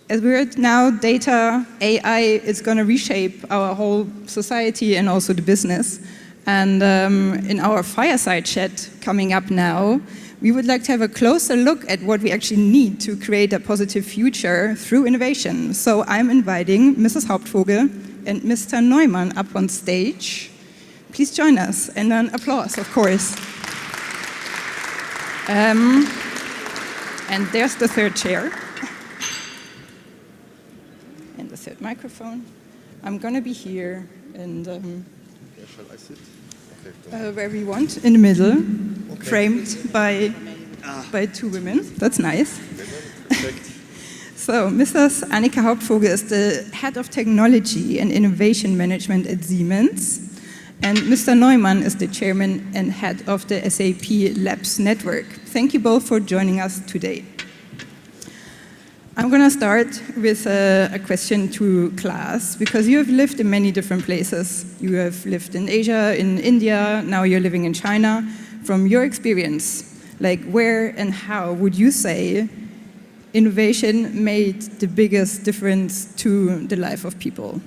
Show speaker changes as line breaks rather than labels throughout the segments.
as we heard now, data, AI is going to reshape our whole society and also the business. And in our fireside chat coming up now, we would like to have a closer look at what we actually need to create a positive future through innovation. So I'm inviting Mrs. Hauptvogel and Mr. Neumann up on stage. Please join us, and an applause, of course. And there's the third chair. And the third microphone. I'm going to be here, and
where shall I sit? Okay,
where we want, in the middle, okay. Framed by two women. That's nice.
Perfect.
So, Mrs. Annika Hauptvogel is the Head of Technology and Innovation Management at Siemens. And Mr. Neumann is the Chairman and Head of the SAP Labs Network. Thank you both for joining us today. I'm going to start with a question to Clas, because you have lived in many different places. You have lived in Asia, in India, now you're living in China. From your experience, like where and how would you say innovation made the biggest difference to the life of people?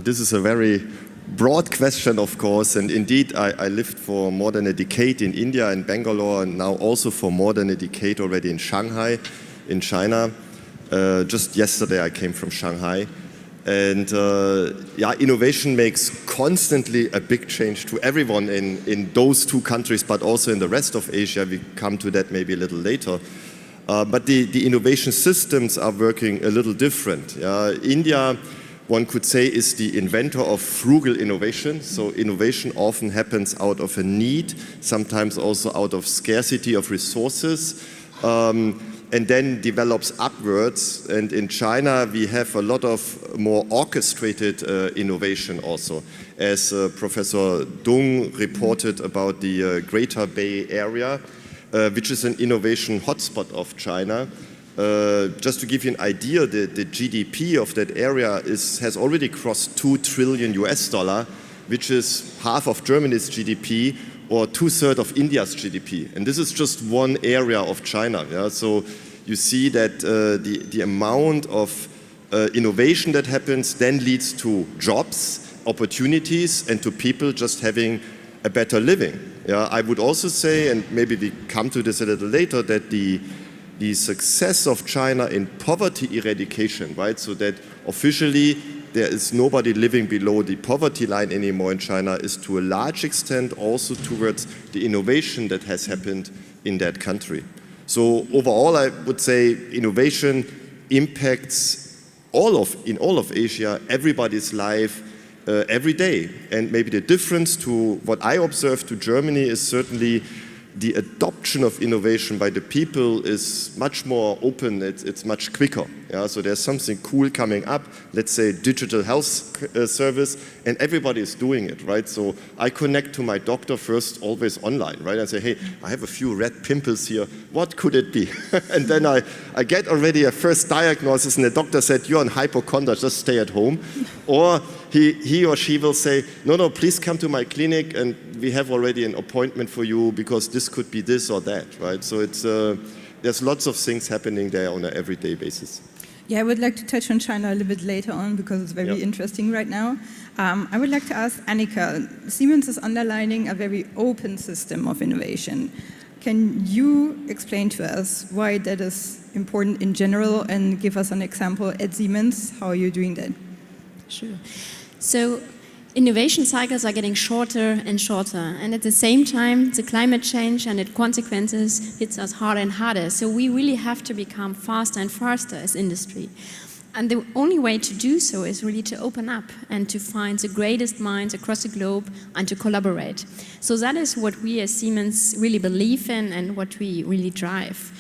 This is a very broad question, of course, and indeed I lived for more than a decade in India, in Bangalore, and now also for more than a decade already in Shanghai, in China. Just yesterday I came from Shanghai. And innovation makes constantly a big change to everyone in those two countries, but also in the rest of Asia. We come to that maybe a little later. But the innovation systems are working a little different. India, one could say, is the inventor of frugal innovation. So innovation often happens out of a need, sometimes also out of scarcity of resources, and then develops upwards. And in China, we have a lot of more orchestrated innovation also. As Professor Dung reported about the Greater Bay Area, which is an innovation hotspot of China. Just to give you an idea, the GDP of that area has already crossed $2 trillion US, which is half of Germany's GDP or 2/3 of India's GDP. And this is just one area of China. So you see that the amount of innovation that happens then leads to jobs, opportunities, and to people just having a better living. I would also say, and maybe we come to this a little later, that the success of China in poverty eradication, right? So that officially there is nobody living below the poverty line anymore in China, is to a large extent also towards the innovation that has happened in that country. So overall, I would say innovation impacts in all of Asia, everybody's life every day. And maybe the difference to what I observe to Germany is certainly the adoption of innovation by the people is much more open, it's much quicker. So there's something cool coming up, let's say digital health service, and everybody is doing it, right? So I connect to my doctor first, always online, right? I say, hey, I have a few red pimples here, what could it be? And then I get already a first diagnosis, and the doctor said, you're on hypochondria, just stay at home. Or he or she will say, no, please come to my clinic, and we have already an appointment for you because this could be this or that, right? So there's lots of things happening there on an everyday basis.
Yeah, I would like to touch on China a little bit later on because it's very interesting right now. I would like to ask Annika, Siemens is underlining a very open system of innovation. Can you explain to us why that is important in general and give us an example at Siemens? How are you doing that?
Sure. So innovation cycles are getting shorter and shorter, and at the same time the climate change and its consequences hits us harder and harder, so we really have to become faster and faster as industry. And the only way to do so is really to open up and to find the greatest minds across the globe and to collaborate. So that is what we as Siemens really believe in and what we really drive.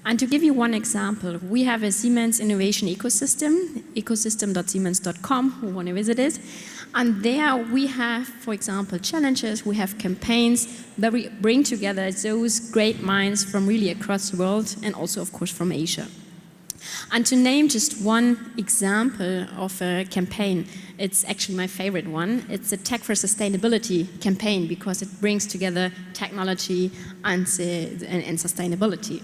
And to give you one example, we have a Siemens innovation ecosystem, ecosystem.siemens.com, who want to visit it. And there we have, for example, challenges, we have campaigns that we bring together those great minds from really across the world and also, of course, from Asia. And to name just one example of a campaign, it's actually my favorite one. It's a Tech for Sustainability campaign because it brings together technology and sustainability.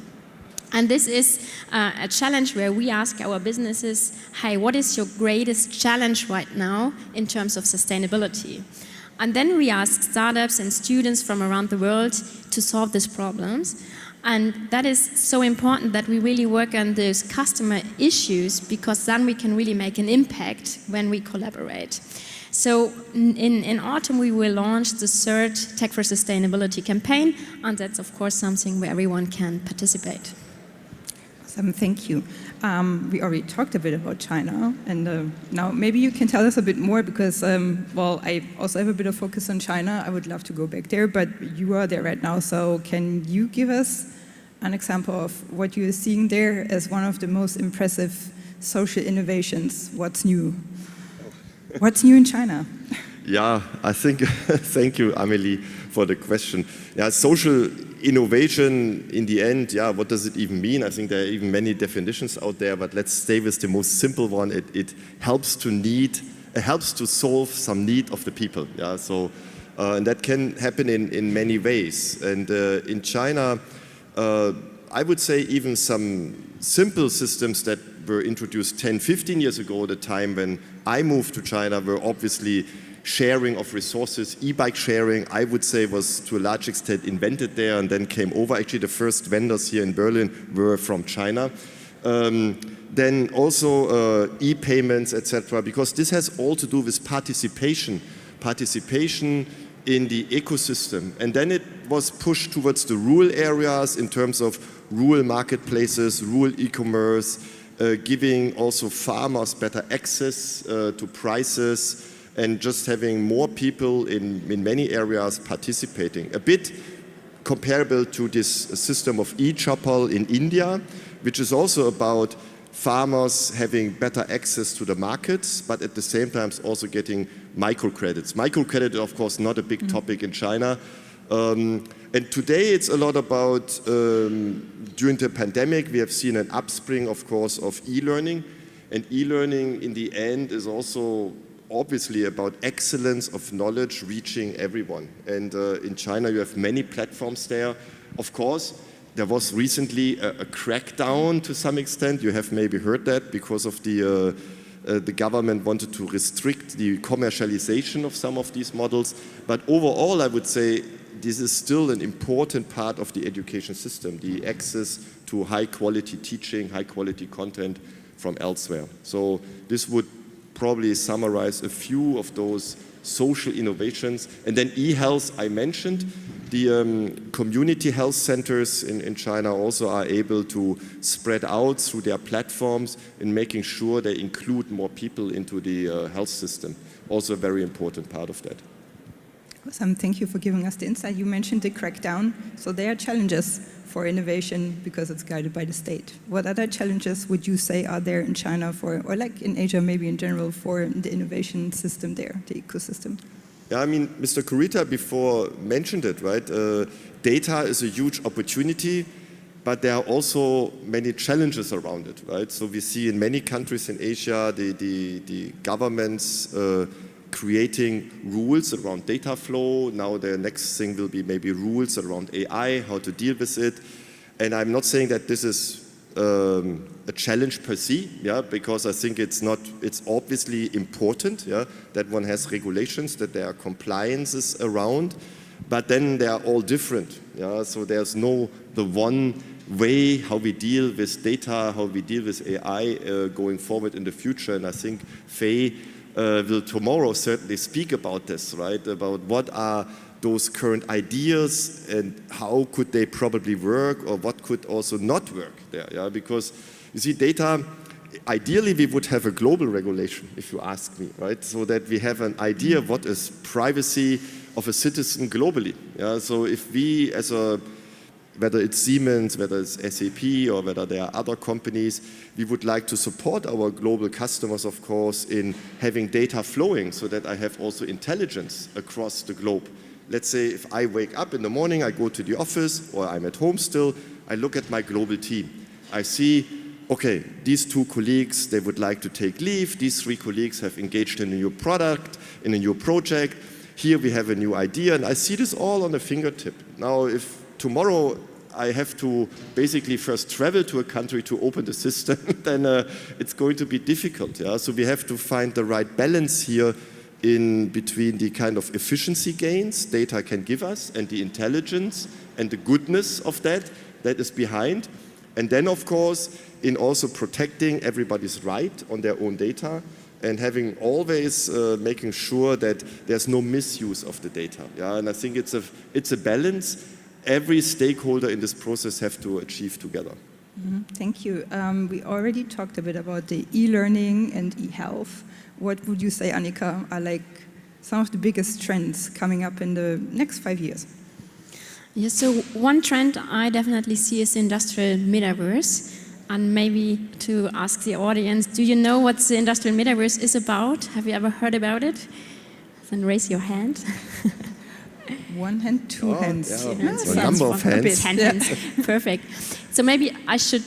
And this is a challenge where we ask our businesses, hey, what is your greatest challenge right now in terms of sustainability? And then we ask startups and students from around the world to solve these problems. And that is so important that we really work on those customer issues, because then we can really make an impact when we collaborate. So in autumn, we will launch the third Tech for Sustainability campaign, and that's of course something where everyone can participate.
Awesome, thank you. We already talked a bit about China, and now maybe you can tell us a bit more, because, well, I also have a bit of focus on China. I would love to go back there, but you are there right now, so can you give us an example of what you're seeing there as one of the most impressive social innovations? What's new? What's new in China?
Yeah, I think, thank you, Amelie, for the question. Yeah, social innovation, in the end, yeah, what does it even mean? I think there are even many definitions out there, but let's stay with the most simple one. It helps to solve some need of the people. Yeah, so, and that can happen in many ways. And in China, I would say even some simple systems that were introduced 10, 15 years ago, the time when I moved to China, were obviously sharing of resources. E-bike sharing, I would say, was to a large extent invented there and then came over. Actually, the first vendors here in Berlin were from China. Then also e-payments, etc., because this has all to do with participation in the ecosystem. And then it was pushed towards the rural areas in terms of rural marketplaces, rural e-commerce, giving also farmers better access to prices, and just having more people in many areas participating. A bit comparable to this system of e-Chapal in India, which is also about farmers having better access to the markets, but at the same time also getting microcredits. Microcredit, of course, not a big topic in China. And today it's a lot about, during the pandemic, we have seen an upspring, of course, of e-learning. And e-learning, in the end, is also obviously about excellence of knowledge reaching everyone. And in China, you have many platforms there. Of course, there was recently a crackdown to some extent. You have maybe heard that, because of the government wanted to restrict the commercialization of some of these models. But overall, I would say this is still an important part of the education system, the access to high-quality teaching, high-quality content from elsewhere. So this would probably summarize a few of those social innovations. And then e-health, I mentioned. The community health centers in China also are able to spread out through their platforms in making sure they include more people into the health system. Also a very important part of that.
Awesome, thank you for giving us the insight. You mentioned the crackdown, so there are challenges for innovation because it's guided by the state. What other challenges would you say are there in China for, or like in Asia maybe in general, for the innovation system there, the ecosystem?
Yeah, I mean, Mr. Kurita before mentioned it, right? Data is a huge opportunity, but there are also many challenges around it, right? So we see in many countries in Asia, the governments creating rules around data flow. Now the next thing will be maybe rules around AI, how to deal with it. And I'm not saying that this is a challenge per se, yeah, because I think it's obviously important, yeah, that one has regulations, that there are compliances around, but then they are all different, yeah. So there's the one way how we deal with data, how we deal with AI going forward in the future. And I think Fei will tomorrow certainly speak about this, right? About what are those current ideas and how could they probably work, or what could also not work there, yeah? Because you see, data, ideally we would have a global regulation, if you ask me, right? So that we have an idea of what is privacy of a citizen globally, yeah? So if we whether it's Siemens, whether it's SAP, or whether there are other companies, we would like to support our global customers, of course, in having data flowing so that I have also intelligence across the globe. Let's say if I wake up in the morning, I go to the office, or I'm at home still, I look at my global team. I see, okay, these 2 colleagues, they would like to take leave. These 3 colleagues have engaged in a new product, in a new project. Here we have a new idea, and I see this all on the fingertip. Now, if tomorrow I have to basically first travel to a country to open the system, then it's going to be difficult. Yeah? So we have to find the right balance here in between the kind of efficiency gains data can give us and the intelligence and the goodness of that is behind. And then, of course, in also protecting everybody's right on their own data and having always making sure that there's no misuse of the data. Yeah? And I think it's a balance every stakeholder in this process have to achieve together.
Thank you. We already talked a bit about the e-learning and e-health. What would you say, Annika, are like some of the biggest trends coming up in the next 5 years?
Yes, so one trend I definitely see is the industrial metaverse. And maybe to ask the audience, do you know what the industrial metaverse is about? Have you ever heard about it? Then raise your hand.
One hand, two hands.
Yeah. A number of hands.
10 hands. Perfect. So maybe I should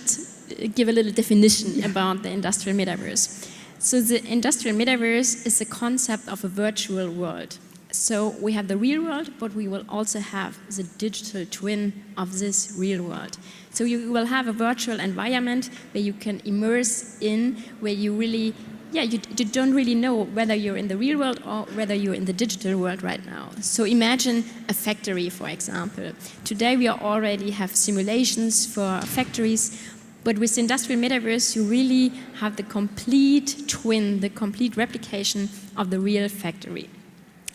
give a little definition about the industrial metaverse. So the industrial metaverse is the concept of a virtual world. So we have the real world, but we will also have the digital twin of this real world. So you will have a virtual environment where you can immerse in, where you really, you don't really know whether you're in the real world or whether you're in the digital world right now. So imagine a factory, for example. Today we already have simulations for factories, but with the industrial metaverse, you really have the complete twin, the complete replication of the real factory.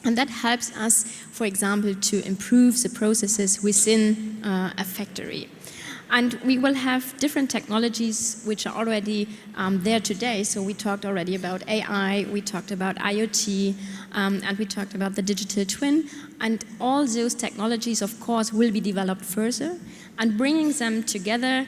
And that helps us, for example, to improve the processes within a factory. And we will have different technologies which are already there today. So we talked already about AI, we talked about IoT, and we talked about the digital twin. And all those technologies, of course, will be developed further. And bringing them together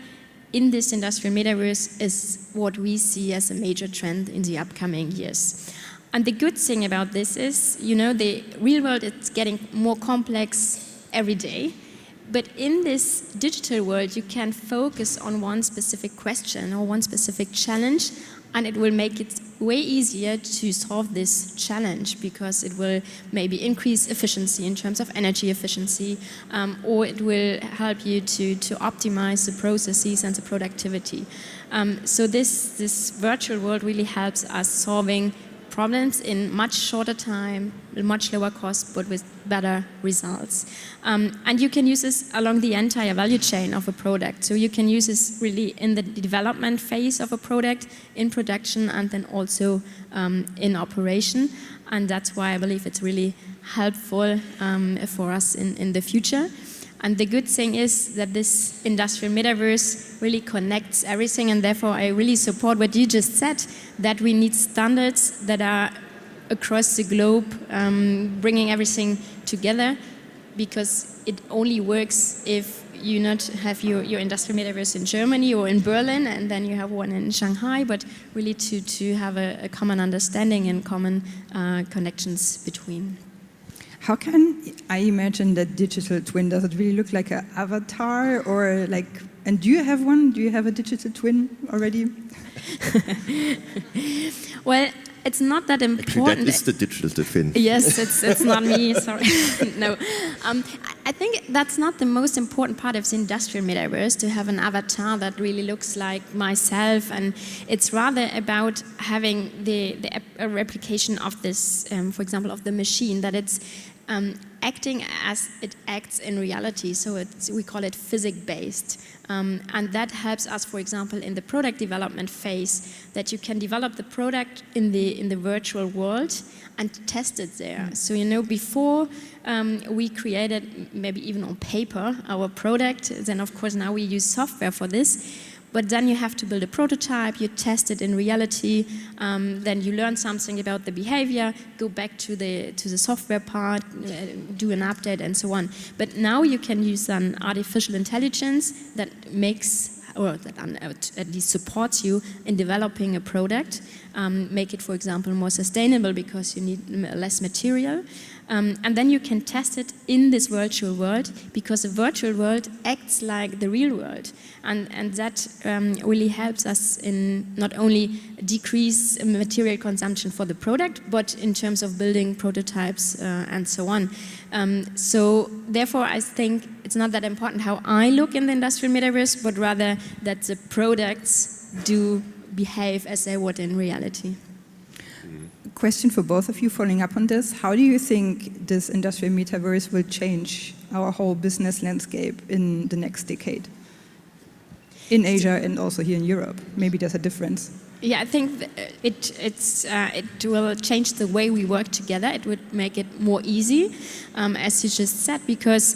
in this industrial metaverse is what we see as a major trend in the upcoming years. And the good thing about this is, the real world is getting more complex every day. But in this digital world, you can focus on one specific question or one specific challenge, and it will make it way easier to solve this challenge because it will maybe increase efficiency in terms of energy efficiency, or it will help you to optimize the processes and the productivity. So this virtual world really helps us solving problems in much shorter time, much lower cost, but with better results. And you can use this along the entire value chain of a product. So you can use this really in the development phase of a product, in production, and then also in operation. And that's why I believe it's really helpful for us in the future. And the good thing is that this industrial metaverse really connects everything, and therefore I really support what you just said, that we need standards that are across the globe, bringing everything together, because it only works if you not have your industrial metaverse in Germany or in Berlin, and then you have one in Shanghai, but really to have a common understanding and common connections between.
How can I imagine that digital twin? Does it really look like an avatar or like, and do you have one? Do you have a digital twin already?
Well, it's not that important.
Actually, that is the digital twin.
Yes, it's not me, sorry. No. I think that's not the most important part of the industrial metaverse, to have an avatar that really looks like myself, and it's rather about having a replication of this, for example, of the machine, that it's acting as it acts in reality, so we call it physics-based. And that helps us, for example, in the product development phase, that you can develop the product in the virtual world and test it there. So, before we created, maybe even on paper, our product, then of course now we use software for this. But then you have to build a prototype, you test it in reality, then you learn something about the behavior, go back to the software part, do an update and so on. But now you can use an artificial intelligence that makes, or that at least supports you in developing a product, make it, for example, more sustainable because you need less material. And then you can test it in this virtual world, because the virtual world acts like the real world. And that really helps us in not only decrease material consumption for the product, but in terms of building prototypes and so on. So therefore, I think it's not that important how I look in the industrial metaverse, but rather that the products do behave as they would in reality.
Question for both of you following up on this. How do you think this industrial metaverse will change our whole business landscape in the next decade? In Asia and also here in Europe. Maybe there's a difference.
Yeah, I think it will change the way we work together. It would make it more easy, as you just said, because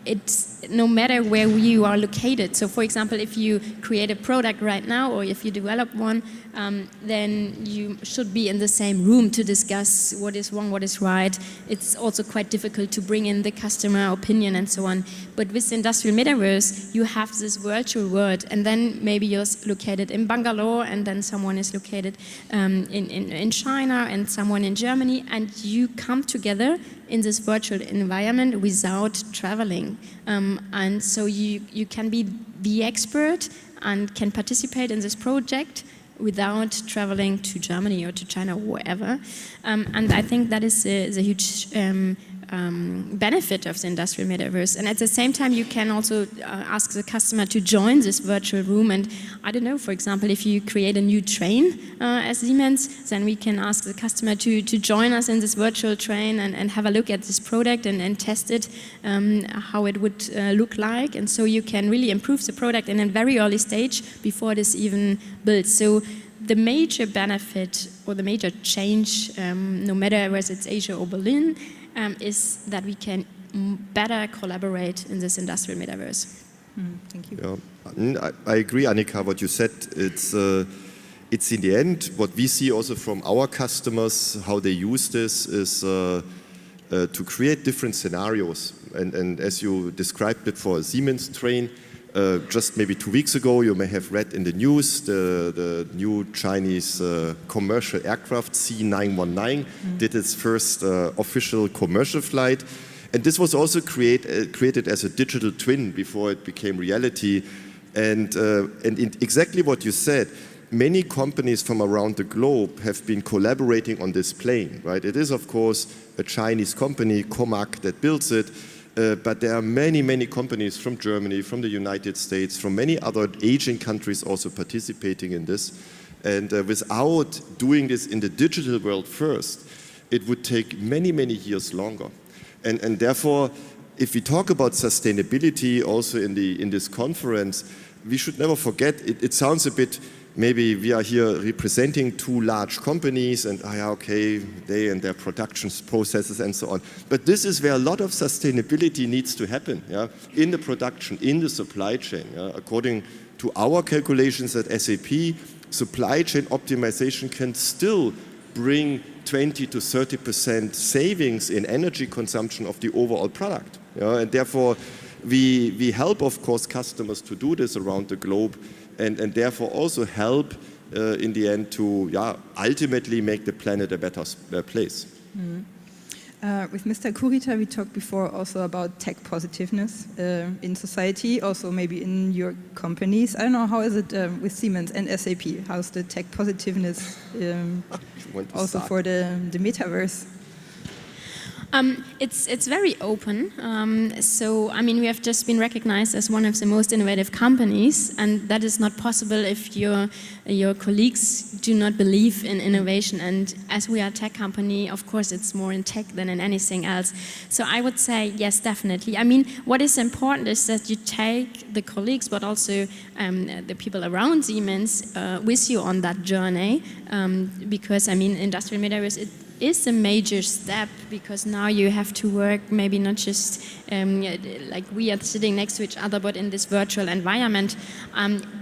it's no matter where you are located. So, for example, if you create a product right now, or if you develop one, then you should be in the same room to discuss what is wrong, what is right. It's also quite difficult to bring in the customer opinion and so on. But with the industrial metaverse, you have this virtual world, and then maybe you're located in Bangalore, and then someone is located in China, and someone in Germany, and you come together in this virtual environment without traveling. And so you can be the expert and can participate in this project without traveling to Germany or to China or wherever. And I think that is a huge benefit of the industrial metaverse. And at the same time, you can also ask the customer to join this virtual room. And I don't know, for example, if you create a new train as Siemens, then we can ask the customer to join us in this virtual train and have a look at this product and test it, how it would look like. And so you can really improve the product in a very early stage before it is even built. So the major benefit or the major change, no matter whether it's Asia or Berlin, is that we can better collaborate in this industrial metaverse.
Thank you.
Yeah. I agree, Annika, what you said. It's in the end, what we see also from our customers, how they use this is to create different scenarios. And as you described it for a Siemens train, just maybe 2 weeks ago, you may have read in the news the new Chinese commercial aircraft C919 did its first official commercial flight. And this was also created as a digital twin before it became reality. And exactly what you said, many companies from around the globe have been collaborating on this plane, right? It is, of course, a Chinese company, Comac, that builds it. But there are many, many companies from Germany, from the United States, from many other Asian countries also participating in this. And without doing this in the digital world first, it would take many, many years longer. And therefore, if we talk about sustainability also in this conference, we should never forget, it sounds a bit, maybe we are here representing 2 large companies and, okay, they and their production processes and so on. But this is where a lot of sustainability needs to happen, in the production, in the supply chain. According to our calculations at SAP, supply chain optimization can still bring 20 to 30% savings in energy consumption of the overall product. And therefore, we help, of course, customers to do this around the globe. And therefore also help in the end to ultimately make the planet a better place.
With Mr. Kurita, we talked before also about tech positiveness in society, also maybe in your companies. I don't know, how is it with Siemens and SAP? How's the tech positiveness also for the metaverse?
It's very open. So, I mean, we have just been recognized as one of the most innovative companies, and that is not possible if your colleagues do not believe in innovation. And as we are a tech company, of course, it's more in tech than in anything else. So I would say, yes, definitely. I mean, what is important is that you take the colleagues, but also the people around Siemens with you on that journey, because, I mean, industrial metaverse, is a major step, because now you have to work maybe not just like we are sitting next to each other, but in this virtual environment.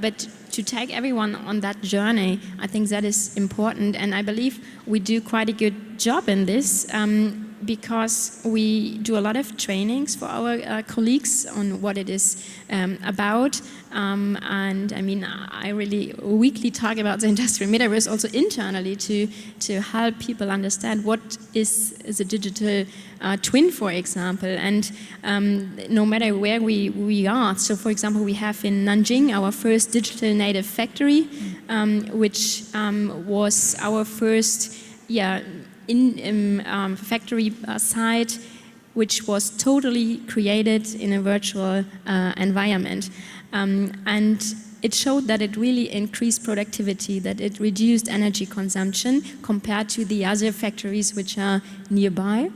But to take everyone on that journey, I think that is important, and I believe we do quite a good job in this. because we do a lot of trainings for our colleagues on what it is about. And I mean, I really weekly talk about the industrial metaverse also internally to help people understand what is a digital twin, for example. And no matter where we are, so for example, we have in Nanjing our first digital native factory, which was our first factory site, which was totally created in a virtual environment. And it showed that it really increased productivity, that it reduced energy consumption compared to the other factories which are nearby.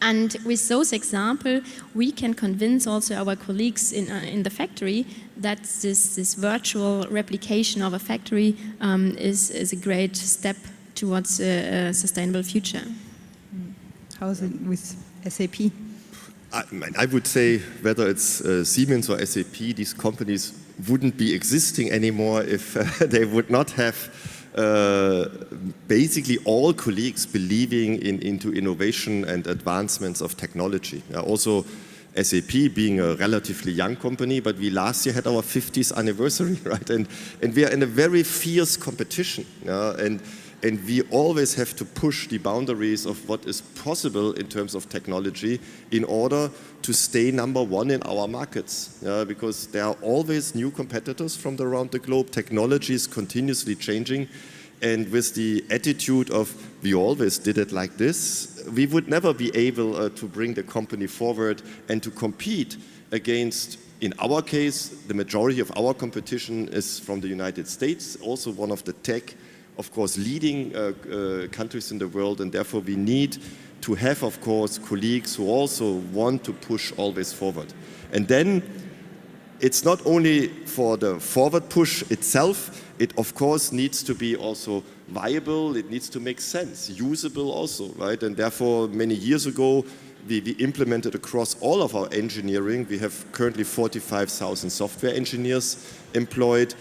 And with those examples, we can convince also our colleagues in the factory that this virtual replication of a factory is a great step towards a sustainable future.
How is it with SAP?
I would say whether it's Siemens or SAP, these companies wouldn't be existing anymore if they would not have basically all colleagues believing into innovation and advancements of technology. Also, SAP being a relatively young company, but we last year had our 50th anniversary, right? And we are in a very fierce competition, and we always have to push the boundaries of what is possible in terms of technology in order to stay number one in our markets. Because there are always new competitors from around the globe. Technology is continuously changing. And with the attitude of we always did it like this, we would never be able to bring the company forward and to compete against, in our case, the majority of our competition is from the United States, also one of the tech, of course, leading countries in the world, and therefore we need to have, of course, colleagues who also want to push always forward. And then it's not only for the forward push itself, it of course needs to be also viable, it needs to make sense, usable also, right? And therefore, many years ago, we implemented across all of our engineering. We have currently 45,000 software engineers employed.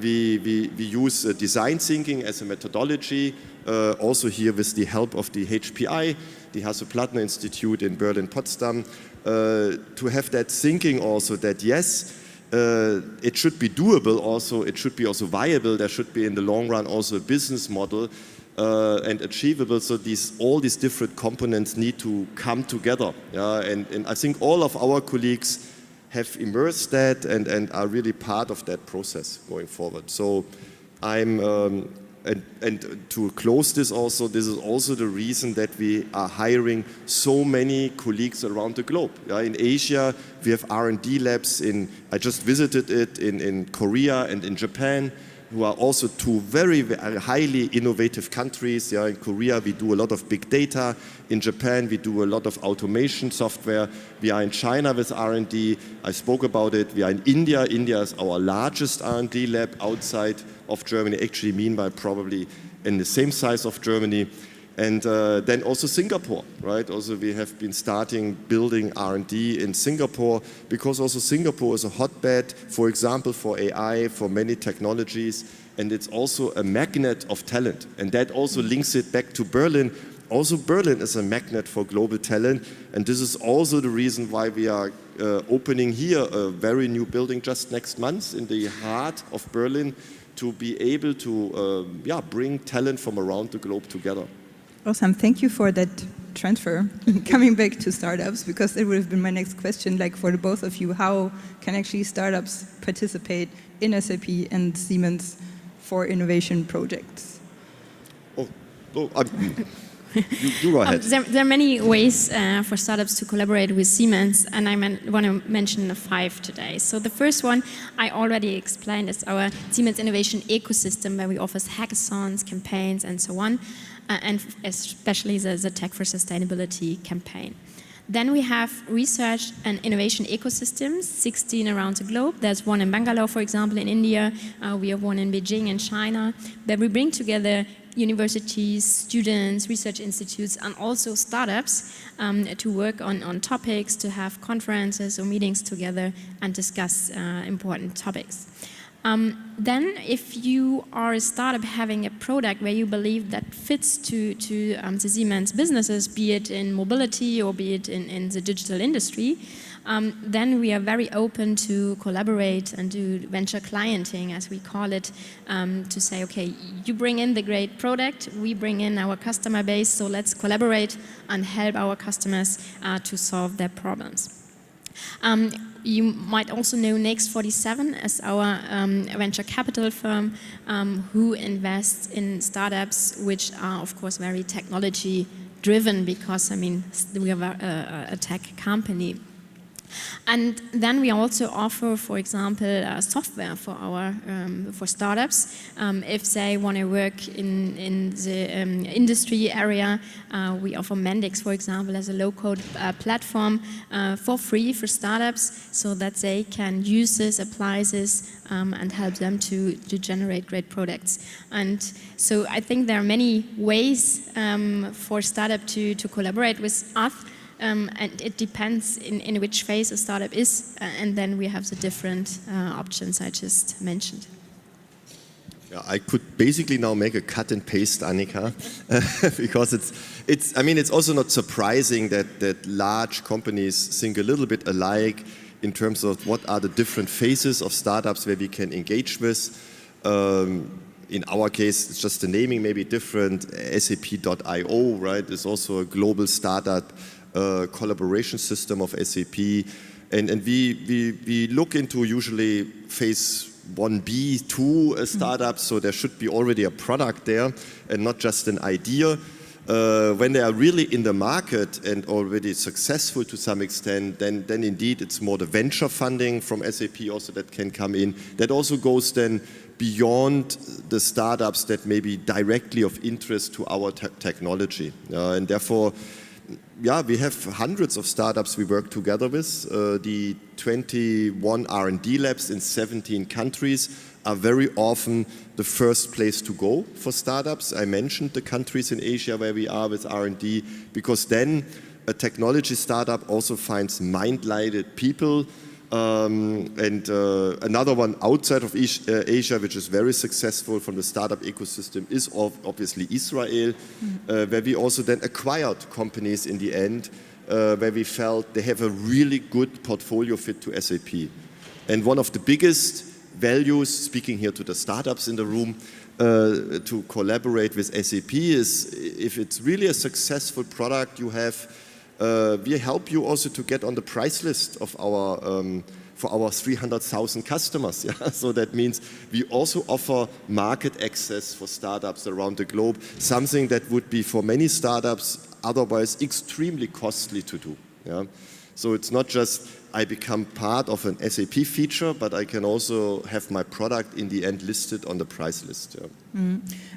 We use design thinking as a methodology, also here with the help of the HPI, the Hasso-Plattner Institute in Berlin-Potsdam, to have that thinking also that yes, it should be doable also, it should be also viable, there should be in the long run also a business model and achievable, so all these different components need to come together. And I think all of our colleagues have immersed that and are really part of that process going forward. So and to close this also, this is also the reason that we are hiring so many colleagues around the globe. In Asia, we have R&D labs I just visited it in Korea and in Japan, who are also two very, very highly innovative countries. In Korea, we do a lot of big data. In Japan, we do a lot of automation software. We are in China with R&D. I spoke about it. We are in India. India is our largest R&D lab outside of Germany, actually meanwhile probably in the same size of Germany. And then also Singapore, right? Also we have been starting building R&D in Singapore because also Singapore is a hotbed, for example, for AI, for many technologies, and it's also a magnet of talent. And that also links it back to Berlin. Also Berlin is a magnet for global talent, and this is also the reason why we are opening here a very new building just next month in the heart of Berlin to be able to bring talent from around the globe together.
Awesome, thank you for that transfer. Coming back to startups, because it would have been my next question, like for the both of you, how can actually startups participate in SAP and Siemens for innovation projects?
You go ahead.
There are many ways for startups to collaborate with Siemens, and I want to mention 5 today. So the first one I already explained is our Siemens Innovation Ecosystem, where we offer hackathons, campaigns, and so on, and especially the Tech for Sustainability campaign. Then we have research and innovation ecosystems, 16 around the globe. There's one in Bangalore, for example, in India. We have one in Beijing in China, where we bring together universities, students, research institutes, and also startups to work on topics, to have conferences or meetings together and discuss important topics. Then, if you are a startup having a product where you believe that fits to the Siemens businesses, be it in mobility or be it in the digital industry, then we are very open to collaborate and do venture clienting, as we call it, to say, okay, you bring in the great product, we bring in our customer base, so let's collaborate and help our customers to solve their problems. You might also know Next47 as our venture capital firm who invests in startups which are, of course, very technology driven, because, I mean, we are a tech company. And then we also offer, for example, software for our for startups. If they want to work in the industry area, we offer Mendix, for example, as a low-code platform for free for startups, so that they can use this, apply this, and help them to generate great products. And so I think there are many ways for startup to collaborate with us. And it depends in which phase a startup is, and then we have the different options I just mentioned.
Yeah, I could basically now make a cut and paste, Annika, because it's. I mean, it's also not surprising that large companies think a little bit alike in terms of what are the different phases of startups where we can engage with. In our case, it's just the naming may be different. SAP.io, right, is also a global startup collaboration system of SAP, and we look into usually phase 1B, 2 startups, so there should be already a product there and not just an idea. When they are really in the market and already successful to some extent, then indeed it's more the venture funding from SAP also that can come in. That also goes then beyond the startups that may be directly of interest to our technology, and therefore. Yeah, we have hundreds of startups we work together with. The 21 R&D labs in 17 countries are very often the first place to go for startups. I mentioned the countries in Asia where we are with R&D, because then a technology startup also finds mind-lighted people. And another one outside of Asia, which is very successful from the startup ecosystem, is obviously Israel, where we also then acquired companies in the end, where we felt they have a really good portfolio fit to SAP. And one of the biggest values, speaking here to the startups in the room, to collaborate with SAP is if it's really a successful product you have, we help you also to get on the price list of our for our 300,000 customers. Yeah? So that means we also offer market access for startups around the globe, something that would be for many startups otherwise extremely costly to do. Yeah? So it's not just I become part of an SAP feature, but I can also have my product in the end listed on the price list. Yeah.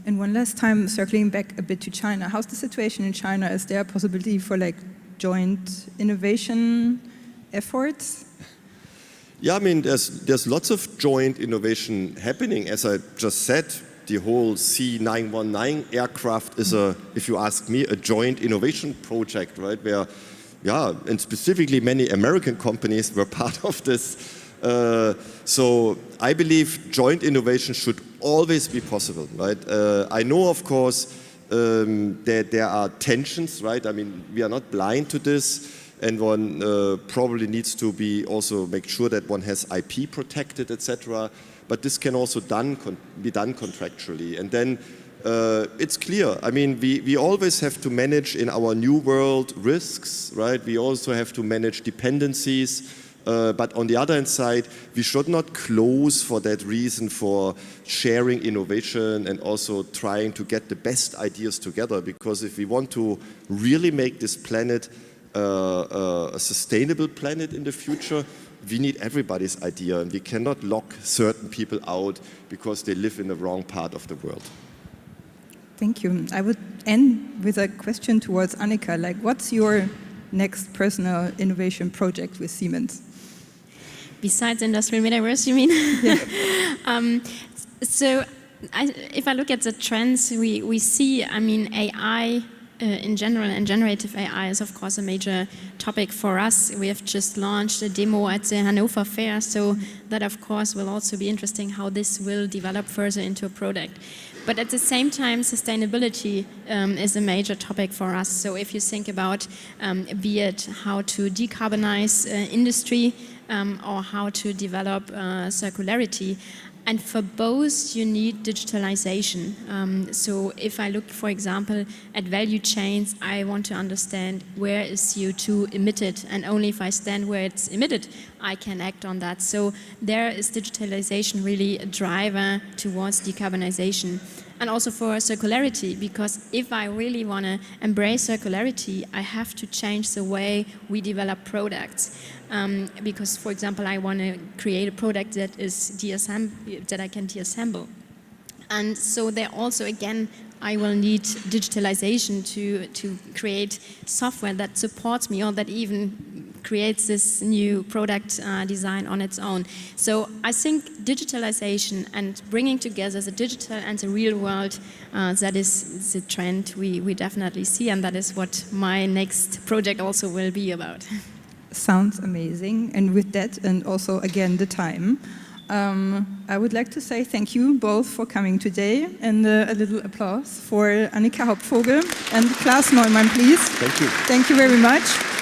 And one last time, circling back a bit to China, how's the situation in China? Is there a possibility for like joint innovation efforts?
Yeah, I mean, there's lots of joint innovation happening. As I just said, the whole C919 aircraft is if you ask me, a joint innovation project, right? Where, yeah, and specifically many American companies were part of this. So I believe joint innovation should always be possible, right? I know, of course, that there are tensions, right? I mean, we are not blind to this, and one probably needs to be also make sure that one has IP protected, etc. But this can also be done contractually, and then it's clear. I mean, we always have to manage in our new world risks, right? We also have to manage dependencies. But on the other hand side, we should not close for that reason for sharing innovation and also trying to get the best ideas together. Because if we want to really make this planet a sustainable planet in the future, we need everybody's idea, and we cannot lock certain people out because they live in the wrong part of the world.
Thank you. I would end with a question towards Annika. Like, what's your next personal innovation project with Siemens?
Besides industrial metaverse, you mean?
Yeah.
So if I look at the trends we see, I mean, AI in general, and generative AI is of course a major topic for us. We have just launched a demo at the Hannover Fair, so that of course will also be interesting how this will develop further into a product. But at the same time, sustainability is a major topic for us. So if you think about, be it how to decarbonize industry or how to develop circularity, and for both, you need digitalization. So if I look, for example, at value chains, I want to understand where is CO2 emitted, and only if I stand where it's emitted, I can act on that. So there is digitalization really a driver towards decarbonization. And also for circularity, because if I really want to embrace circularity, I have to change the way we develop products. Because, for example, I want to create a product that is that I can deassemble. And so there also, again, I will need digitalization to create software that supports me or that even creates this new product design on its own. So I think digitalization and bringing together the digital and the real world, that is the trend we definitely see, and that is what my next project also will be about.
Sounds amazing. And with that, and also again the time, I would like to say thank you both for coming today, and a little applause for Annika Hauptvogel and Clas Neumann, please.
Thank you.
Thank you very much.